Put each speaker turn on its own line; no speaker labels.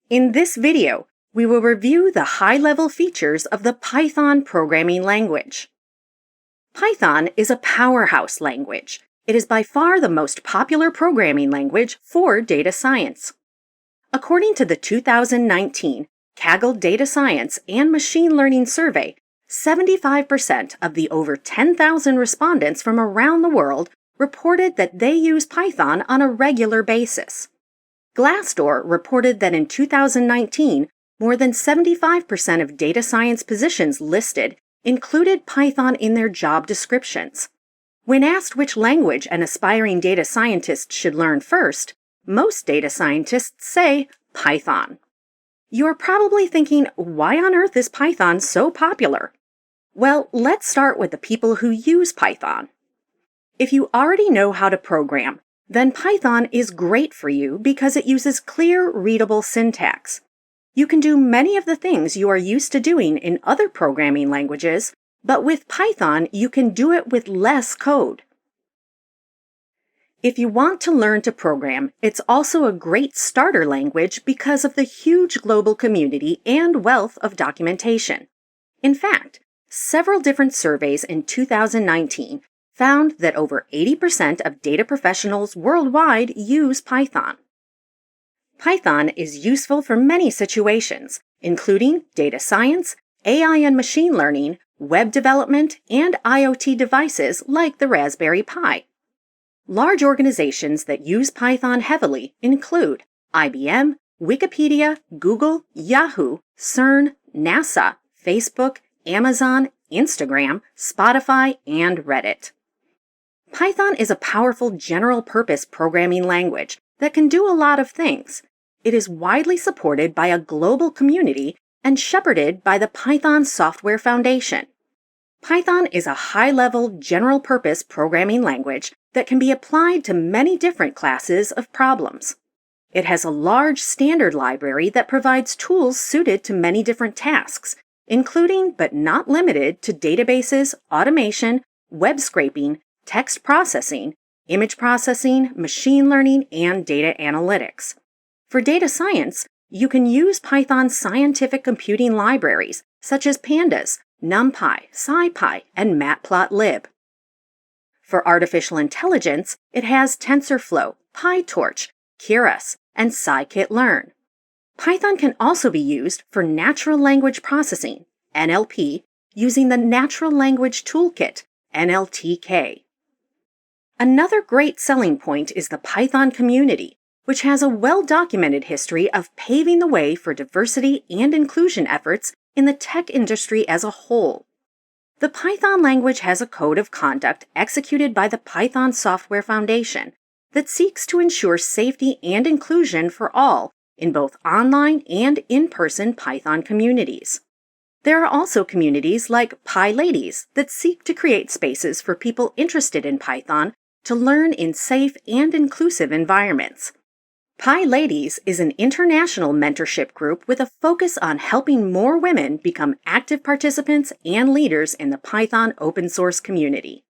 In this video, we will review the high-level features of the Python programming language. Python is a powerhouse language. It is by far the most popular programming language for data science. According to the 2019 Kaggle Data Science and Machine Learning Survey, 75% of the over 10,000 respondents from around the world reported that they use Python on a regular basis. Glassdoor reported that in 2019, more than 75% of data science positions listed included Python in their job descriptions. When asked which language an aspiring data scientist should learn first, most data scientists say Python. You're probably thinking, why on earth is Python so popular? Well, let's start with the people who use Python. If you already know how to program, then Python is great for you because it uses clear, readable syntax. You can do many of the things you are used to doing in other programming languages, but with Python, you can do it with less code. If you want to learn to program, it's also a great starter language because of the huge global community and wealth of documentation. In fact, several different surveys in 2019 found that over 80% of data professionals worldwide use Python. Python is useful for many situations, including data science, AI and machine learning, web development, and IoT devices like the Raspberry Pi. Large organizations that use Python heavily include IBM, Wikipedia, Google, Yahoo, CERN, NASA, Facebook, Amazon, Instagram, Spotify, and Reddit. Python is a powerful general-purpose programming language that can do a lot of things. It is widely supported by a global community and shepherded by the Python Software Foundation. Python is a high-level general-purpose programming language that can be applied to many different classes of problems. It has a large standard library that provides tools suited to many different tasks, including but not limited to databases, automation, web scraping, text processing, image processing, machine learning, and data analytics. For data science, you can use Python's scientific computing libraries, such as Pandas, NumPy, SciPy, and Matplotlib. For artificial intelligence, it has TensorFlow, PyTorch, Keras, and scikit-learn. Python can also be used for natural language processing, NLP, using the Natural Language Toolkit, NLTK. Another great selling point is the Python community, which has a well-documented history of paving the way for diversity and inclusion efforts in the tech industry as a whole. The Python language has a code of conduct executed by the Python Software Foundation that seeks to ensure safety and inclusion for all in both online and in-person Python communities. There are also communities like PyLadies that seek to create spaces for people interested in Python to learn in safe and inclusive environments. PyLadies is an international mentorship group with a focus on helping more women become active participants and leaders in the Python open source community.